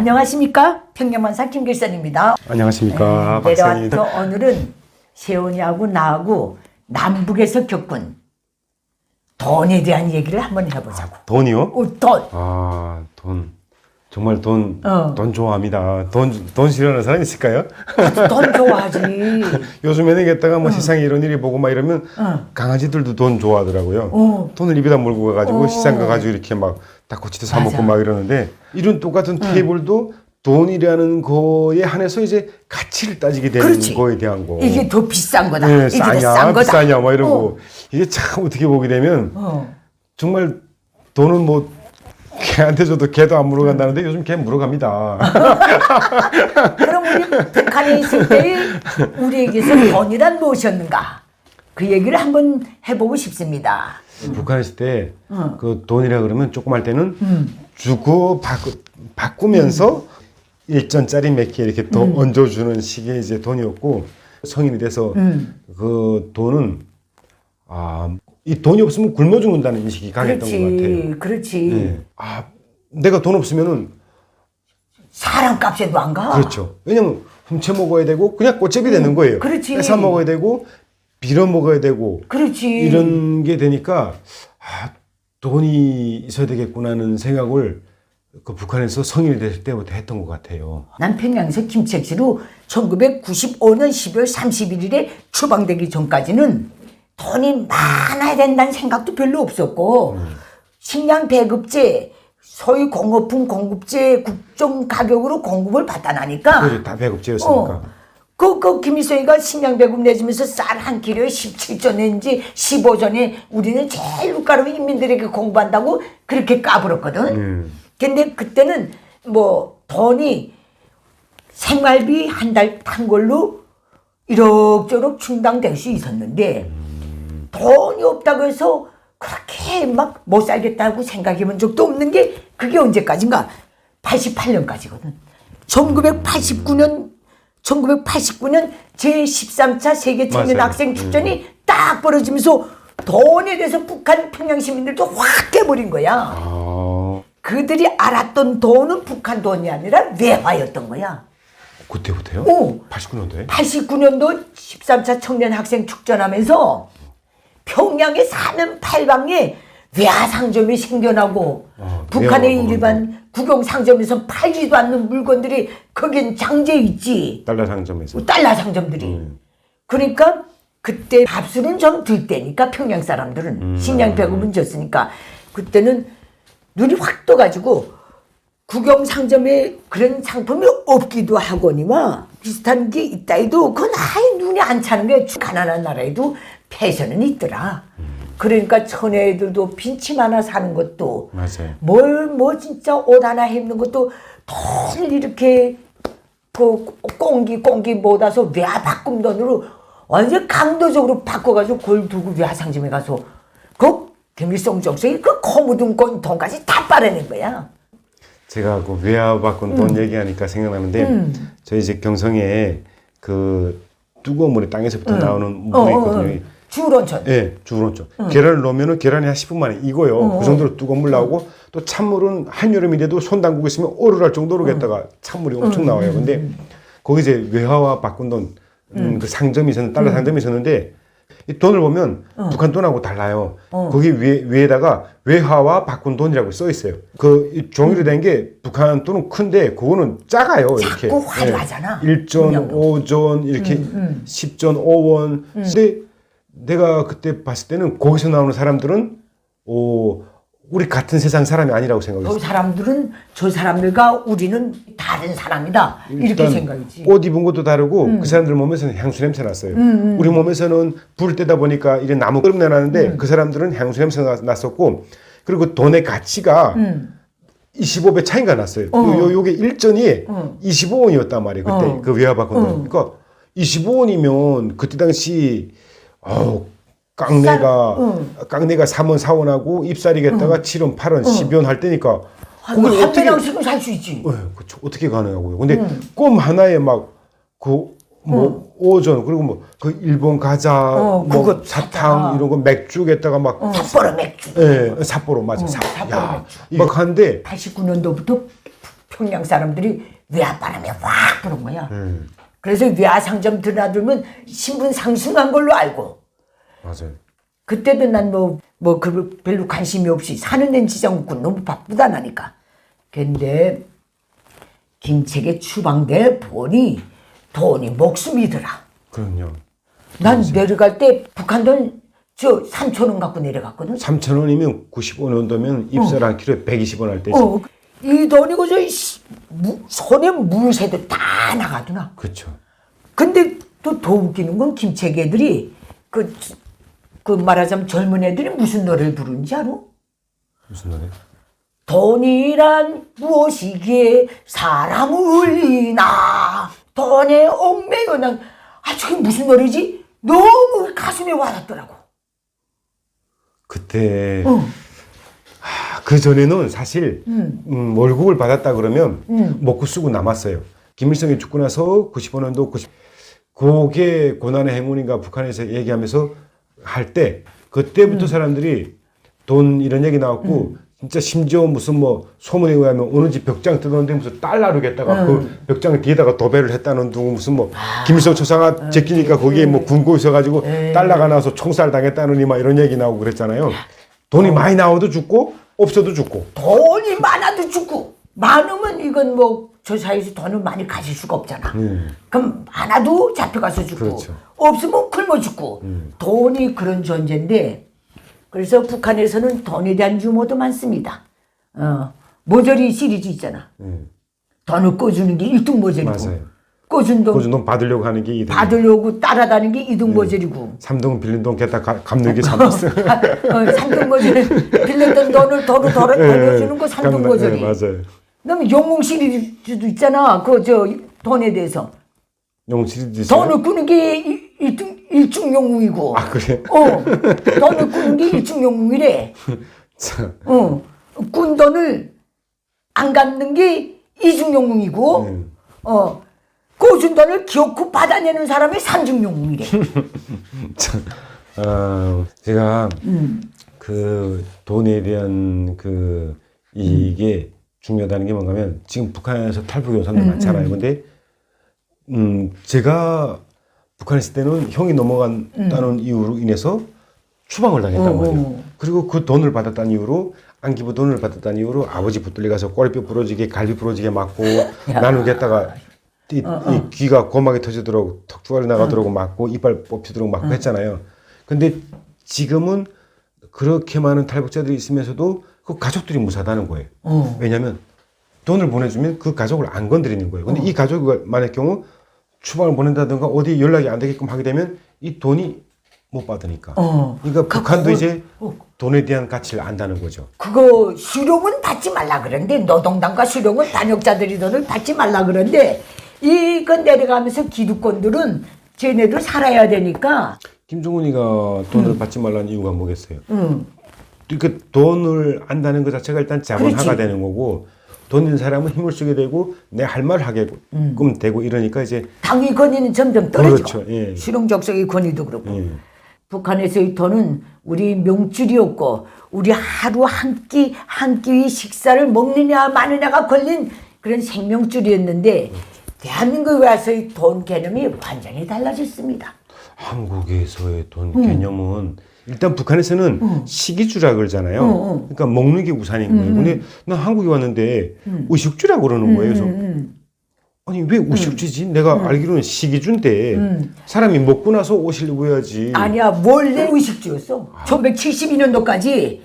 안녕하십니까? 평양만사 김길선입니다. 안녕하십니까? 내려와서 오늘은 세훈이하고 나하고 남북에서 겪은 돈에 대한 얘기를 한번 해보자고. 돈이요? 돈. 아, 돈. 정말 돈 좋아합니다. 돈 싫어하는 사람 있을까요? 돈 좋아하지. 요즘에는 게다가 뭐 세상에 이런 일이 보고 막 이러면 강아지들도 돈 좋아하더라고요. 돈을 입에다 물고 가가지고 시장 가가지고 이렇게 막 닭꼬치도 사 먹고 막 이러는데 이런 똑같은 테이블도 돈이라는 거에 한해서 이제 가치를 따지게 되는 그렇지. 거에 대한 거. 이게 더 비싼 거다. 네, 이게 더 싸냐, 싼 거다. 비싸냐 막 이러고 이게 참 어떻게 보게 되면 정말 돈은 뭐 개한테 줘도 개도 안 물어간다는데 요즘 개 물어갑니다. 그럼 우리 북한에 있을 때 우리에게서 돈이란 무엇이었는가? 그 얘기를 한번 해보고 싶습니다. 북한에 있을 때 그 돈이라 그러면 조금 할 때는 주고 바꾸면서 1전짜리 몇 개 이렇게 더 얹어주는 식의 이제 돈이었고 성인이 돼서 그 돈은 이 돈이 없으면 굶어 죽는다는 인식이 강했던 것 같아요. 그렇지. 네. 내가 돈 없으면은 사람 값에도 안 가. 그렇죠. 왜냐면 훔쳐 먹어야 되고 그냥 꼬집이 되는 거예요. 그렇지. 뺏어 먹어야 되고 빌어 먹어야 되고 그렇지. 이런 게 되니까 돈이 있어야 되겠구나는 생각을 그 북한에서 성인이 됐을 때부터 했던 것 같아요. 난 평양에서 김책지로 1995년 12월 31일에 추방되기 전까지는 돈이 많아야 된다는 생각도 별로 없었고 식량 배급제, 소위 공업품 공급제 국정 가격으로 공급을 받다 나니까 그래, 다 배급제였으니까. 그 김일성이가 식량 배급 내주면서 쌀 한 키로에 17전인지 15전에 우리는 제일 국가로 인민들에게 공부한다고 그렇게 까불었거든. 근데 그때는 뭐 돈이 생활비 한 달 탄 걸로 이럭저럭 충당될 수 있었는데 돈이 없다고 해서 그렇게 막 못 살겠다고 생각해 본 적도 없는 게 그게 언제까지인가? 88년까지거든. 1989년 제13차 세계 청년 맞아요. 학생 축전이 딱 벌어지면서 돈에 대해서 북한 평양 시민들도 확 깨버린 거야. 그들이 알았던 돈은 북한 돈이 아니라 외화였던 거야. 그때부터요? 89년도에? 89년도 13차 청년 학생 축전하면서 평양의 사면팔방에 외화 상점이 생겨나고 북한의 일반 국영 상점에서 팔지도 않는 물건들이 거긴 장재 있지. 달러 상점에서. 달러 상점들이. 그러니까 그때 밥술은 좀 들 때니까 평양 사람들은 식량 배급은 줬으니까 그때는 눈이 확 떠가지고 국영 상점에 그런 상품이 없기도 하거니와 비슷한 게 있다 해도 그건 아예 눈이 안 차는 게 가난한 나라에도 패션은 있더라. 그러니까 처녀애들도 빈침 하나 사는 것도 맞아요. 뭐 진짜 옷 하나 입는 것도 돈을 이렇게 그 꽁기 모아서 외화 바꿈 돈으로 완전 강도적으로 바꿔가지고 그걸 두고 외화 상점에 가서 그 김일성 정석이 그 거묻은 돈까지 다 빨아낸 거야. 제가 그 외화 바꾼 돈 얘기하니까 생각나는데 저희 집 경성에 그 뜨거운 물이 땅에서부터 나오는 물이 있거든요. 주울온천. 네, 주울온천. 계란을 넣으면 계란이 한 10분 만에 익어요. 그 정도로 뜨거운 물 나오고 또 찬물은 한여름인데도 손 담그고 있으면 오르랄 정도로 겠다가 찬물이 엄청 나와요. 근데 거기 이제 외화와 바꾼 돈 그 상점이 있었는데 달러 상점이 있었는데 이 돈을 보면 북한 돈하고 달라요. 거기 위에다가 외화와 바꾼 돈이라고 써 있어요. 그 종이로 된 게 북한 돈은 큰데 그거는 작아요. 이렇게. 작고 화려하잖아. 1전, 5전 이렇게 10전, 5원. 근데 내가 그때 봤을 때는 거기서 나오는 사람들은 우리 같은 세상 사람이 아니라고 생각했어요. 저 사람들은 저 사람들과 우리는 다른 사람이다. 이렇게 생각이지. 옷 입은 것도 다르고 그 사람들 몸에서는 향수 냄새 났어요. 우리 몸에서는 불을 떼다 보니까 이런 나무 끓음 내나는데 그 사람들은 향수 냄새 났었고 그리고 돈의 가치가 25배 차이가 났어요. 요게 1전이 25원이었단 말이에요. 그때 그 외화 바꾼 돈. 그러니까 25원이면 그때 당시 깡내가 3원 4원하고 입살이겠다가 7원 8원 10원 할 때니까 그걸 한 배량씩은 살 수 있지. 그렇죠. 어떻게 가능하고요? 근데 껌 하나에 막 오전 그리고 뭐 그 일본 과자 뭐 사탕 이런 거 맥주에다가 막 삿포로 맥주. 예, 삿포로 맞아. 삿포로 맥주. 막 하는데 89년도부터 평양 사람들이 외화바람에 확 부는 거야. 그래서 외화상점 드나들면 신분 상승한 걸로 알고. 맞아요. 그때도 난 그 별로 관심이 없이 사는 데는 지장 없고 너무 바쁘다 나니까. 근데 김책의 추방돼 보니 돈이 목숨이더라. 그럼요. 난 내려갈 때 북한 돈 저 3,000원 갖고 내려갔거든. 3,000원이면 95년도면 입살 한 킬로에 120원 할 때죠. 이 돈이 그저 손에 물새도 다 나가더나. 그렇죠. 근데 또 더 웃기는 건 김책 애들이 그 말하자면 젊은 애들이 무슨 노래를 부르는지 알아? 무슨 노래? 돈이란 무엇이기에 사람을 이나 돈에 얽매여 난 저게 무슨 노래지? 너무 가슴에 와닿더라고. 그때 그 전에는 사실 월급을 받았다 그러면 먹고 쓰고 남았어요. 김일성이 죽고 나서 95년도 그게 고난의 행운인가 북한에서 얘기하면서 할 때 그때부터 사람들이 돈 이런 얘기 나왔고 진짜 심지어 무슨 소문에 의하면 어느 집 벽장 뜯었는데 무슨 달러로 겠다가 그 벽장 뒤에다가 도배를 했다는 둥 무슨 김일성 초상화 제끼니까 거기에 군고 있어가지고 달러가 나와서 총살 당했다느니 막 이런 얘기 나오고 그랬잖아요. 돈이 많이 나와도 죽고 없어도 죽고. 돈이 많아도 죽고 많으면 이건 저 사이에서 돈을 많이 가질 수가 없잖아. 그럼 많아도 잡혀가서 죽고 그렇죠. 없으면 굶어 죽고 돈이 그런 존재인데 그래서 북한에서는 돈에 대한 유머도 많습니다. 모조리 시리즈 있잖아. 돈을 꿔주는 게 1등 모조리고 맞아요. 꿔준 돈 받으려고 하는 게 2등. 받으려고 따라다니는 게 2등 모조리고 3등은 빌린 돈 겠다 갚는 게 3등. 3등 모조리 빌렸던 돈을 돌려주는 거 3등 모조리. 맞아요. 그다음에 영웅 시리즈도 있잖아. 돈에 대해서. 영웅 시리즈 있어요? 돈을 꾸는 게 일중 영웅이고. 아, 그래? 돈을 꾸는 게 일중 영웅이래. 꾼 돈을 안 갚는 게 이중 영웅이고, 꿔준 돈을 기어코 받아내는 사람이 삼중 영웅이래. 제가 그 돈에 대한 이게 중요하다는 게 뭔가 하면 지금 북한에서 탈북 온 사람들 많잖아요. 근데 제가 북한에 있을 때는 형이 넘어간다는 이유로 인해서 추방을 당했단 말이에요. 그리고 그 돈을 받았다는 이유로 안기부 돈을 받았다는 이유로 아버지 붙들려 가서 꼬리뼈 부러지게 갈비 부러지게 맞고 나누겠다가 이 귀가 고막이 터지도록 턱주가리 나가도록 맞고 이빨 뽑히도록 맞고 했잖아요. 근데 지금은 그렇게 많은 탈북자들이 있으면서도 그 가족들이 무사하다는 거예요. 왜냐하면 돈을 보내주면 그 가족을 안 건드리는 거예요. 근데 이 가족만의 경우 추방을 보낸다든가 어디 연락이 안 되게끔 하게 되면 이 돈이 못 받으니까. 그러니까 북한도 이제 돈에 대한 가치를 안다는 거죠. 그거 수령은 받지 말라 그러는데 노동당과 수령은 단역자들이 돈을 받지 말라 그러는데 이건 내려가면서 기득권들은 쟤네들 살아야 되니까. 김정은이가 돈을 받지 말라는 이유가 뭐겠어요? 그 돈을 안다는 것 자체가 일단 자본화가 그렇지. 되는 거고 돈 있는 사람은 힘을 쓰게 되고 내 할 말 하게끔 되고 이러니까 이제 당위 권위는 점점 떨어져. 그렇죠. 예. 수령적성의 권위도 그렇고. 예. 북한에서의 돈은 우리 명줄이었고 우리 하루 한 끼의 식사를 먹느냐 마느냐가 걸린 그런 생명줄이었는데 대한민국에 와서의 돈 개념이 완전히 달라졌습니다. 한국에서의 돈 개념은 일단 북한에서는 식이주라 그러잖아요. 그러니까 먹는 게 우산인 거예요. 근데 나 한국에 왔는데 의식주라고 그러는 거예요. 그래서 아니 왜 의식주지? 내가 알기로는 식이주인데 사람이 먹고 나서 옷을 입어야지. 아니야 원래 의식주였어. 1972년도까지.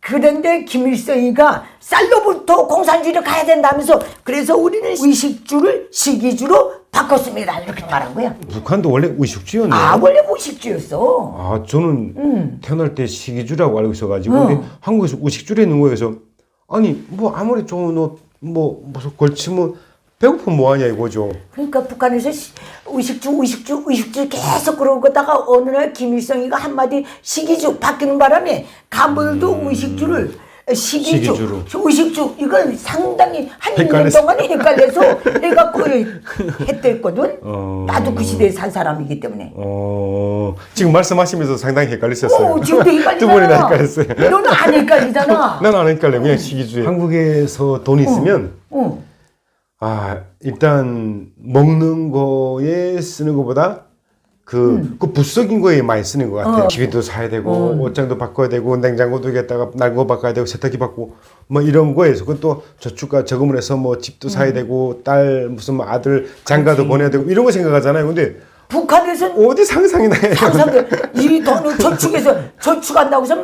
그런데 김일성이가 쌀로부터 공산주의로 가야 된다면서 그래서 우리는 의식주를 식이주로 바꿨습니다. 이렇게 말한 거야. 북한도 원래 의식주였네. 원래 의식주였어. 아, 저는 태어날 때 식이주라고 알고 있어가지고 근데 한국에서 의식주를 있는 거예요. 그래서 아니 아무리 좋은 옷 무슨 걸치면 배고프면 뭐하냐 이거죠. 그러니까 북한에서 의식주 계속 그러다가 어느 날 김일성이가 한마디 식이주 바뀌는 바람에 간부들도 의식주를 식이주, 의식주 이걸 상당히 한 2년 동안 헷갈려서 내가 그걸 했댔거든. 나도 그 시대에 산 사람이기 때문에. 지금 말씀하시면서 상당히 헷갈리셨어요. 지금도 헷갈리잖아. 두 분이나 헷갈렸어요. 너는 안 헷갈리잖아. 난 안 헷갈려. 그냥 식이주에. 한국에서 돈이 있으면 일단 먹는 거에 쓰는 것보다 그 부수적인 거에 많이 쓰는 것 같아요. 기계도 사야 되고 옷장도 바꿔야 되고 냉장고도 여기다가 낡은 거 바꿔야 되고 세탁기 바꾸고 뭐 이런 거에서 그것도 저축과 저금을 해서 뭐 집도 사야 되고 딸 무슨 뭐 아들 장가도 보내야 되고 이런 거 생각하잖아요. 근데 북한에서는 어디 상상이 나요? 상상돼. 이 돈을 저축해서 저축한다고 해서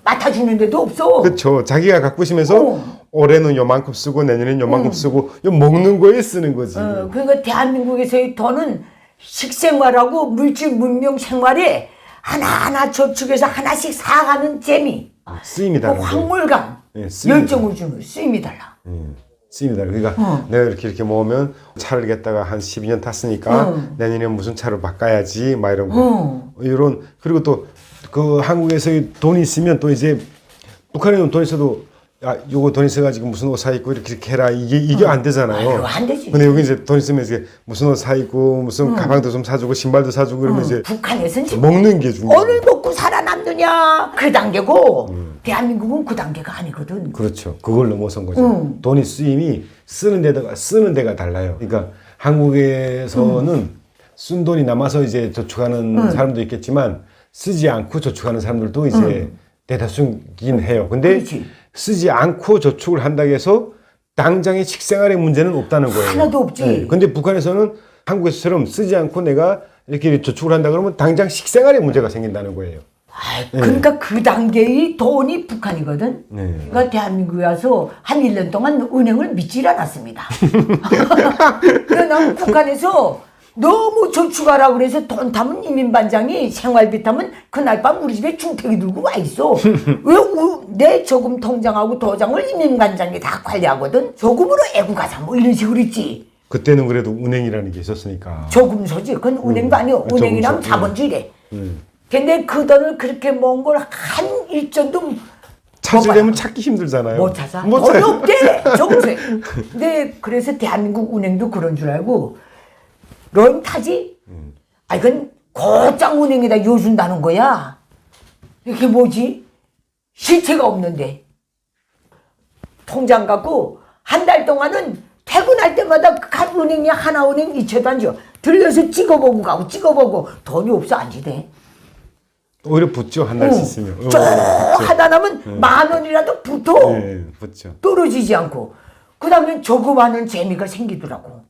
맡아주는 데도 없어. 그렇죠. 자기가 갖고 있으면서 올해는 요만큼 쓰고 내년에는 요만큼 쓰고 요 먹는 거에 쓰는 거지. 그러니까 대한민국에서의 돈은 식생활하고 물질 문명 생활에 하나하나 저축해서 하나씩 사가는 재미. 쓰임이 그 다른 황홀감, 네, 쓰임이 열정을 주는 쓰임이 달라. 쓰임이 다른 그러니까 내가 이렇게 모으면 차를 갖다가 한 12년 탔으니까 내년에 무슨 차를 바꿔야지 막 이런 거. 이런 그리고 또 그 한국에서의 돈이 있으면 또 이제 북한에는 돈 있어도 요거 돈 있어가지고 무슨 옷 사 입고 이렇게 해라 이게 안 되잖아요. 아유, 안 되지. 근데 여기 이제 돈 있으면 이제 무슨 옷 사 입고 무슨 가방도 좀 사주고 신발도 사주고 그러면 이제 북한에서는 먹는 게 중요해요. 오늘 먹고 살아남느냐 그 단계고 대한민국은 그 단계가 아니거든. 그렇죠. 그걸 넘어선 거죠. 돈이 쓰임이 쓰는 데가 달라요. 그러니까 한국에서는 쓴 돈이 남아서 이제 저축하는 사람도 있겠지만 쓰지 않고 저축하는 사람들도 이제 대다수긴 해요. 근데 그렇지. 쓰지 않고 저축을 한다고 해서 당장의 식생활의 문제는 없다는 거예요. 하나도 없지. 근데 북한에서는 한국에서처럼 쓰지 않고 내가 이렇게 저축을 한다 그러면 당장 식생활의 문제가 생긴다는 거예요. 그러니까 그 단계의 돈이 북한이거든. 그러니까 대한민국에 와서 한 1년 동안 은행을 믿질 않았습니다. 그러나 북한에서 너무 저축하라 그래서 돈 타면 이민반장이 생활비 타면 그날 밤 우리 집에 중택이 들고 와 있어. 왜 내 저금 통장하고 도장을 이민반장이 다 관리하거든. 저금으로 애국가자 뭐 이런 식으로 있지. 그때는 그래도 은행이라는 게 있었으니까. 저금소지. 그건 은행도 아니고 은행이랑 자본주의래. 근데 그 돈을 그렇게 모은 걸 한 일전도 찾으려면 찾기 힘들잖아요. 못 찾아. 못 돈이 찾아요. 없대. 저금소에. 근데 그래서 대한민국 은행도 그런 줄 알고 런 타지? 이건 곧장 은행에다 요준다는 거야. 이게 뭐지? 실체가 없는데. 통장 갖고 한 달 동안은 퇴근할 때마다 간 은행이 하나 은행 이체도 안 줘. 들려서 찍어보고 가고 찍어보고 돈이 없어 안 지대. 오히려 붙죠. 한 달씩 있으면. 쭉 하다 나면 10,000원이라도 붙어. 네, 붙죠. 떨어지지 않고. 그 다음에 저금하는 재미가 생기더라고.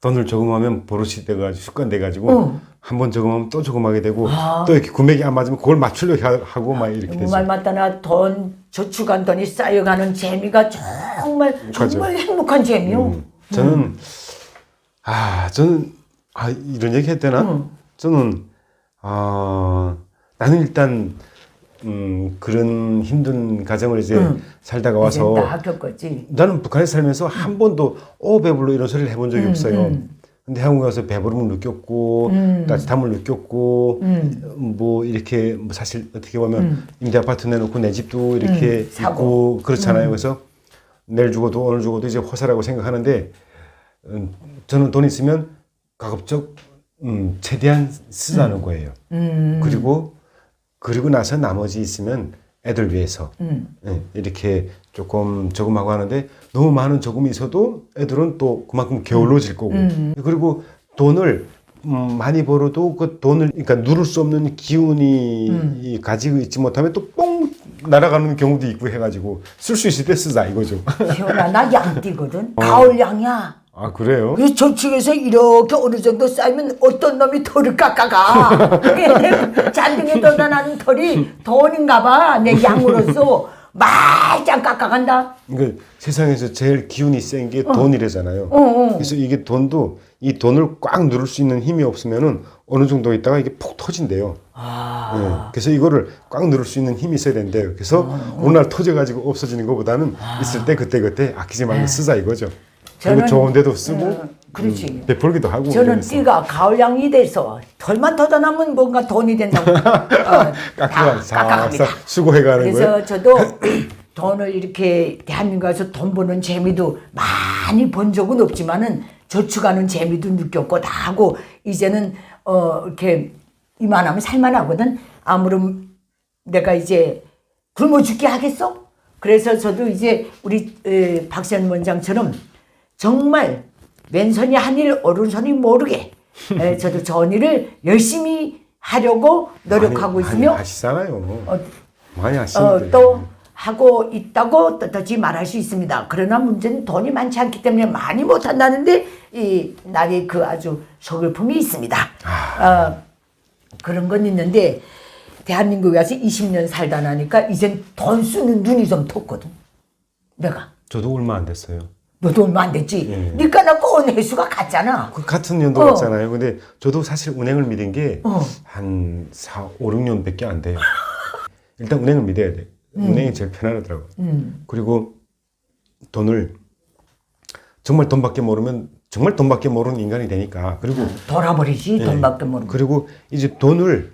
돈을 저금하면 버릇이 돼가지고 습관 돼가지고 한 번 저금하면 또 저금하게 되고 또 이렇게 금액이 안 맞으면 그걸 맞추려고 하고 막 이렇게 되죠. 말 맞다나 돈 저축한 돈이 쌓여가는 재미가 정말 행복한 재미요. 저는 이런 얘기 해도 되나? 저는 나는 일단 그런 힘든 가정을 이제 살다가 와서 다 겪었지. 나는 북한에 살면서 한 번도 배불러 이런 소리를 해본 적이 없어요. 근데 한국에 와서 배부름을 느꼈고 따뜻함을 느꼈고 뭐 이렇게 뭐 사실 어떻게 보면 임대 아파트 내놓고 내 집도 이렇게 있고 그렇잖아요. 그래서 내일 죽어도 오늘 죽어도 이제 허사라고 생각하는데 저는 돈 있으면 가급적 최대한 쓰자는 거예요. 그리고 나서 나머지 있으면 애들 위해서 이렇게 조금 저금하고 하는데 너무 많은 저금이 있어도 애들은 또 그만큼 게을러질 거고 그리고 돈을 많이 벌어도 그 돈을 그러니까 누를 수 없는 기운이 가지고 있지 못하면 또 뻥 날아가는 경우도 있고 해가지고 쓸 수 있을 때 쓰자 이거죠. 시원아 나 양띠거든. 가을 양이야. 아 그래요? 그 저축해서 이렇게 어느 정도 쌓이면 어떤 놈이 털을 깎아가. 그게 내 잔등에 떠다나는 털이 돈인가 봐. 내 양으로서 말짱 깎아간다. 그러니까 세상에서 제일 기운이 센 게 돈이래잖아요. 그래서 이게 돈도 이 돈을 꽉 누를 수 있는 힘이 없으면은 어느 정도 있다가 이게 폭 터진대요. 그래서 이거를 꽉 누를 수 있는 힘이 있어야 된대요. 그래서 어느 날 터져가지고 없어지는 것보다는 있을 때 그때 아끼지 말고 쓰자 이거죠. 그리고 좋은 데도 쓰고 그렇지. 베풀기도 하고. 저는 띠가 가을양이 돼서 털만 터져나면 뭔가 돈이 된다고 깎아갑니다. 수고해가는 거예요. 그래서 저도 돈을 이렇게 대한민국에서 돈 버는 재미도 많이 번 적은 없지만은 저축하는 재미도 느꼈고 다 하고 이제는 이렇게 이만하면 살만하거든. 아무런 내가 이제 굶어 죽게 하겠어? 그래서 저도 이제 우리 박시현 원장처럼 정말 왼손이 한 일 오른손이 모르게 저도 저 일을 열심히 하려고 노력하고 있으며 많이 하시잖아요. 많이 하시는데. 또 하고 있다고 떳떳이 말할 수 있습니다. 그러나 문제는 돈이 많지 않기 때문에 많이 못한다는데 이 나의 그 아주 서글픔이 있습니다. 그런 건 있는데 대한민국에 와서 20년 살다 나니까 이젠 돈 쓰는 눈이 좀 텄거든. 내가. 저도 얼마 안 됐어요. 너도 얼마 안 됐지? 예. 니까 나고 은혜수가 같잖아. 그 같은 연도 같잖아요. 근데 저도 사실 은행을 믿은 게 한 4, 5, 6년밖에 안 돼요. 일단 은행을 믿어야 돼. 은행이 제일 편안하더라고요. 그리고 돈을 정말 돈밖에 모르면 정말 돈밖에 모르는 인간이 되니까. 그리고 돌아버리지 돈밖에 모르고. 그리고 이제 돈을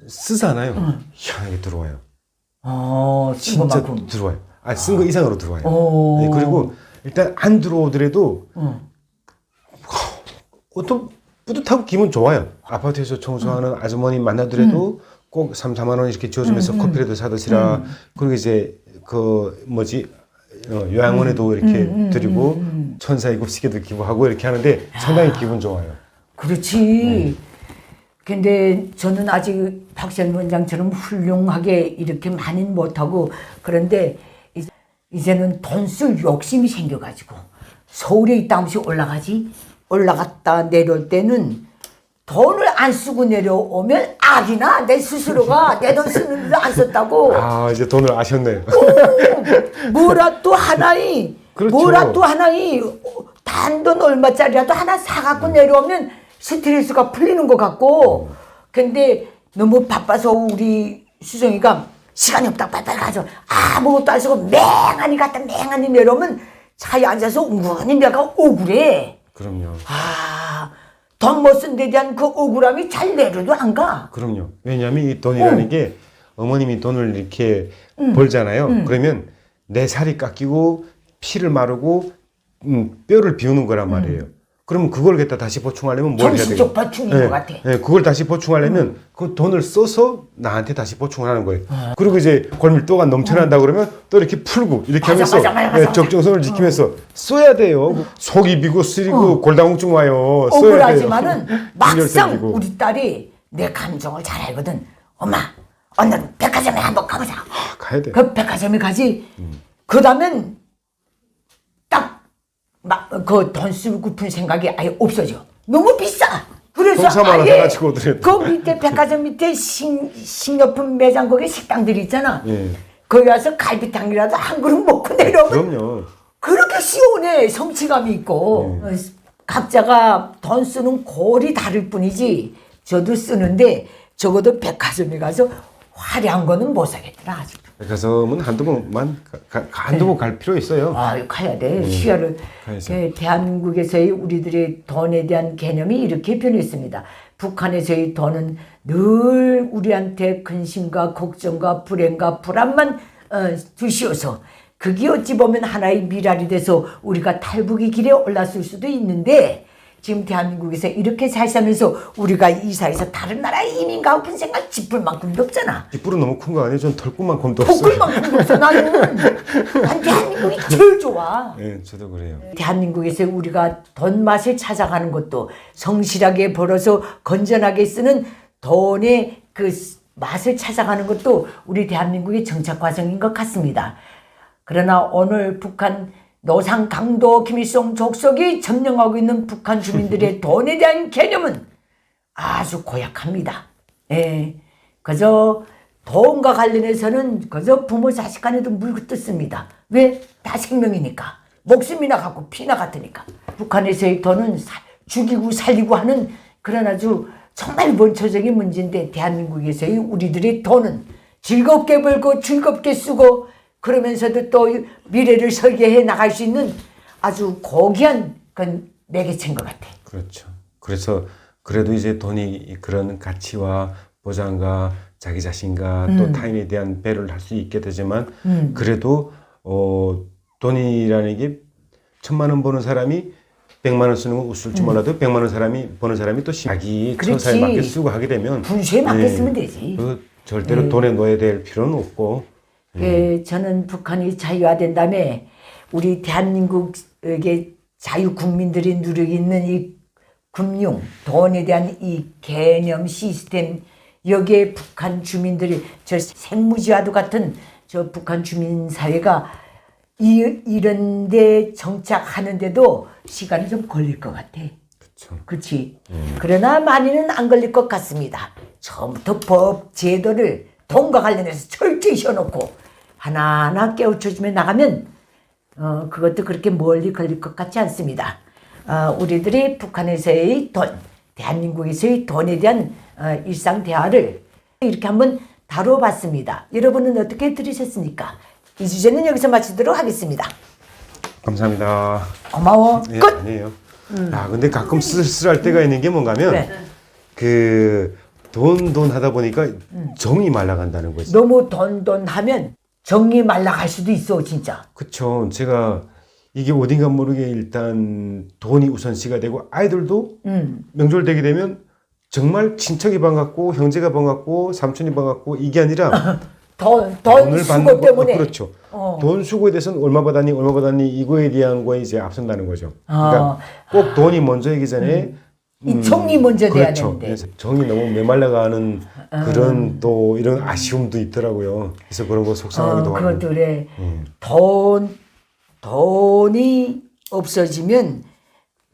쓰잖아요. 희한하게 들어와요. 진짜 쓴 들어와요. 쓴 거 이상으로 들어와요. 오. 네, 그리고 일단 안 들어오더라도 어떤 뿌듯하고 기분 좋아요. 아파트에서 청소하는 아주머니 만나더라도 꼭 3, 4만 원 이렇게 지어주면서 커피라도 사드시라. 그리고 이제 그 뭐지 요양원에도 이렇게 드리고 천사의 급식에도 기부하고 이렇게 하는데 상당히 기분 좋아요. 그렇지. 근데 저는 아직 박시현 원장처럼 훌륭하게 이렇게 많이는 못하고 그런데 이제는 돈 쓸 욕심이 생겨가지고 서울에 있다 한 번씩 올라갔다 내려올 때는 돈을 안 쓰고 내려오면 악이나 내 스스로가 내 돈 쓰는데도 안 썼다고. 이제 돈을 아셨네요. 뭐라도 하나이 그렇죠. 뭐라도 하나이 단돈 얼마짜리라도 하나 사갖고 내려오면 스트레스가 풀리는 것 같고. 근데 너무 바빠서 우리 수정이가 시간이 없다 빨리빨리 가서 아무것도 안 쓰고 맹하니 갔다 맹하니 내려오면 차에 앉아서 웅근히 내가 억울해. 그럼요. 돈 못 쓴 데 대한 그 억울함이 잘 내려도 안 가. 그럼요. 왜냐하면 이 돈이라는 게 어머님이 돈을 이렇게 벌잖아요. 그러면 내 살이 깎이고 피를 마르고 뼈를 비우는 거란 말이에요. 그러면 그걸 갖다 다시 보충하려면 뭘 해야 돼요? 정신적 보충인 것 같아. 네, 그걸 다시 보충하려면 그 돈을 써서 나한테 다시 보충을 하는 거예요. 그리고 이제 골밀도가 넘쳐난다 그러면 또 이렇게 풀고 이렇게 하면서 적정선을 지키면서 써야 돼요. 속이 비고 쓰리고 골다공증 와요. 써야 돼요. 억울하지만은 막상 생기고. 우리 딸이 내 감정을 잘 알거든. 엄마, 오늘 백화점에 한번 가보자. 가야 돼. 그 백화점에 가지. 그 다음엔 딱 그 돈 쓰고픈 생각이 아예 없어져. 너무 비싸. 그래서 동사만 아예 사가지고 오더라도. 그 밑에 백화점 밑에 식료품 매장 거기 식당들이 있잖아. 예. 거기 가서 갈비탕이라도 한 그릇 먹고 내려오면 그럼요. 그렇게 시원해. 성취감이 있고. 각자가 돈 쓰는 골이 다를 뿐이지. 저도 쓰는데 적어도 백화점에 가서 화려한 거는 못 사겠더라 아직도. 백화점은 한두 번 갈 필요 있어요. 가야 돼. 시야를. 대한민국에서의 우리들의 돈에 대한 개념이 이렇게 변했습니다. 북한에서의 돈은 늘 우리한테 근심과 걱정과 불행과 불안만 주시어서 그게 어찌 보면 하나의 미랄이 돼서 우리가 탈북의 길에 올랐을 수도 있는데 지금 대한민국에서 이렇게 잘 살면서 우리가 이사해서 다른 나라에 이민 가고 픈 생각 짚을 만큼도 없잖아. 뒷불은 너무 큰 거 아니에요? 전 털끝만큼도 없어요. 털끝만큼도 없어. 나는 대한민국이 제일 좋아. 네, 저도 그래요. 대한민국에서 우리가 돈 맛을 찾아가는 것도 성실하게 벌어서 건전하게 쓰는 돈의 그 맛을 찾아가는 것도 우리 대한민국의 정착 과정인 것 같습니다. 그러나 오늘 북한 노상 강도 김일성 족속이 점령하고 있는 북한 주민들의 돈에 대한 개념은 아주 고약합니다. 그저 돈과 관련해서는 그저 부모 자식 간에도 물고 뜯습니다. 왜? 다 생명이니까. 목숨이나 갖고 피나 같으니까. 북한에서의 돈은 죽이고 살리고 하는 그런 아주 정말 원초적인 문제인데 대한민국에서의 우리들의 돈은 즐겁게 벌고 즐겁게 쓰고 그러면서도 또 미래를 설계해 나갈 수 있는 아주 고귀한 그런 매개체인 것 같아. 그렇죠. 그래서 그래도 이제 돈이 그런 가치와 보장과 자기 자신과 또 타인에 대한 배려를 할 수 있게 되지만 그래도 돈이라는 게 1,000만 원 버는 사람이 100만 원 쓰는 건 웃을지 몰라도 100만 원 버는 사람이 또 자기 처사에 맞게 쓰고 하게 되면 분수에 맞게 쓰면 되지. 절대로 돈에 넣어야 될 필요는 없고. 저는 북한이 자유화된 다음에 우리 대한민국에게 자유 국민들이 누리고 있는 이 금융, 돈에 대한 이 개념 시스템, 여기에 북한 주민들이 저 생무지와도 같은 저 북한 주민 사회가 이런데 정착하는데도 시간이 좀 걸릴 것 같아. 그렇지. 그러나 많이는 안 걸릴 것 같습니다. 처음부터 법 제도를 돈과 관련해서 철저히 셔놓고 하나하나 깨우쳐주며 나가면 그것도 그렇게 멀리 걸릴 것 같지 않습니다. 우리들이 북한에서의 돈, 대한민국에서의 돈에 대한 일상 대화를 이렇게 한번 다뤄봤습니다. 여러분은 어떻게 들으셨습니까? 이 주제는 여기서 마치도록 하겠습니다. 감사합니다. 고마워. 예, 끝. 아니에요. 근데 가끔 쓸쓸할 때가 있는 게 뭔가면 그래. 그 돈 하다 보니까 정이 말라간다는 거지. 너무 돈 하면 정이 말라갈 수도 있어 진짜. 그쵸. 제가 이게 어딘가 모르게 일단 돈이 우선시가 되고 아이들도 명절 되게 되면 정말 친척이 반갑고 형제가 반갑고 삼촌이 반갑고 이게 아니라 돈 돈을 수고 받는 때문에. 그렇죠. 돈 수고에 대해서는 얼마 받았니 이거에 대한 거에 이제 앞선다는 거죠. 그러니까 꼭 돈이 먼저 이기 전에 이 정이 먼저 돼야 그렇죠. 되는데. 그래서 정이 너무 메말라가는 그런 또 이런 아쉬움도 있더라고요. 그래서 그런 거 속상하기도 하고. 그것도 그래. 돈이 없어지면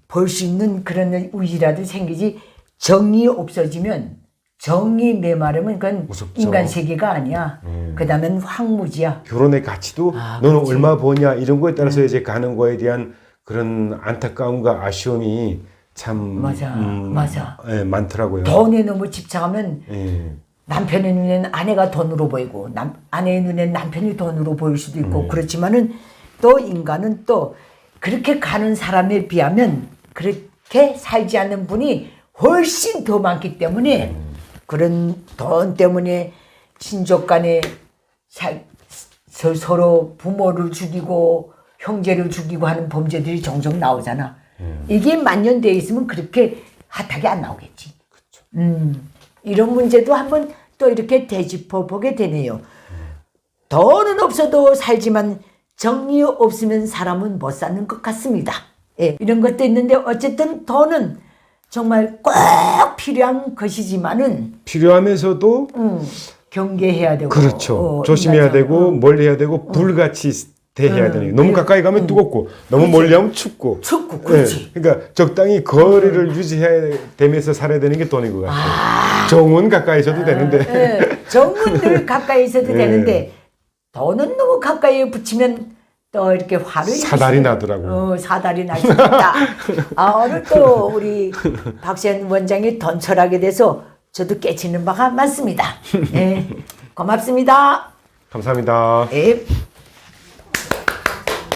벌 수 있는 그런 우위라도 생기지, 정이 없어지면, 정이 메마르면 그건 무섭죠. 인간 세계가 아니야. 그 다음엔 황무지야. 결혼의 가치도 너는 얼마 버냐 이런 거에 따라서 이제 가는 거에 대한 그런 안타까움과 아쉬움이 참 맞아. 예, 많더라고요. 돈에 너무 집착하면 예. 남편의 눈에는 아내가 돈으로 보이고 아내의 눈에는 남편이 돈으로 보일 수도 있고 그렇지만은 또 인간은 또 그렇게 가는 사람에 비하면 그렇게 살지 않는 분이 훨씬 더 많기 때문에 그런 돈 때문에 친족 간에 서로 부모를 죽이고 형제를 죽이고 하는 범죄들이 종종 나오잖아. 이게 만연되어 있으면 그렇게 핫하게 안 나오겠지. 이런 문제도 한번 또 이렇게 되짚어 보게 되네요. 돈은 없어도 살지만 정이 없으면 사람은 못 사는 것 같습니다. 예, 이런 것도 있는데 어쨌든 돈은 정말 꼭 필요한 것이지만은 필요하면서도 경계해야 되고 그렇죠. 조심해야 되고 멀리 해야 되고 불같이 대해야 되는. 너무 가까이 가면 뜨겁고 너무 멀리 하면 춥고. 그렇지. 예, 그러니까 적당히 거리를 유지해야 되면서 살아야 되는 게 돈인 것 같아요. 정은 가까이 있어도 되는데. 예, 정은 늘 가까이 있어도 되는데 돈은 너무 가까이 붙이면 또 이렇게 화를 사달이 나더라고요. 사달이 날 수 있다. 오늘 또 우리 박시현 원장이 돈 철학에 대해서 저도 깨치는 바가 많습니다. 예, 고맙습니다. 감사합니다. 예.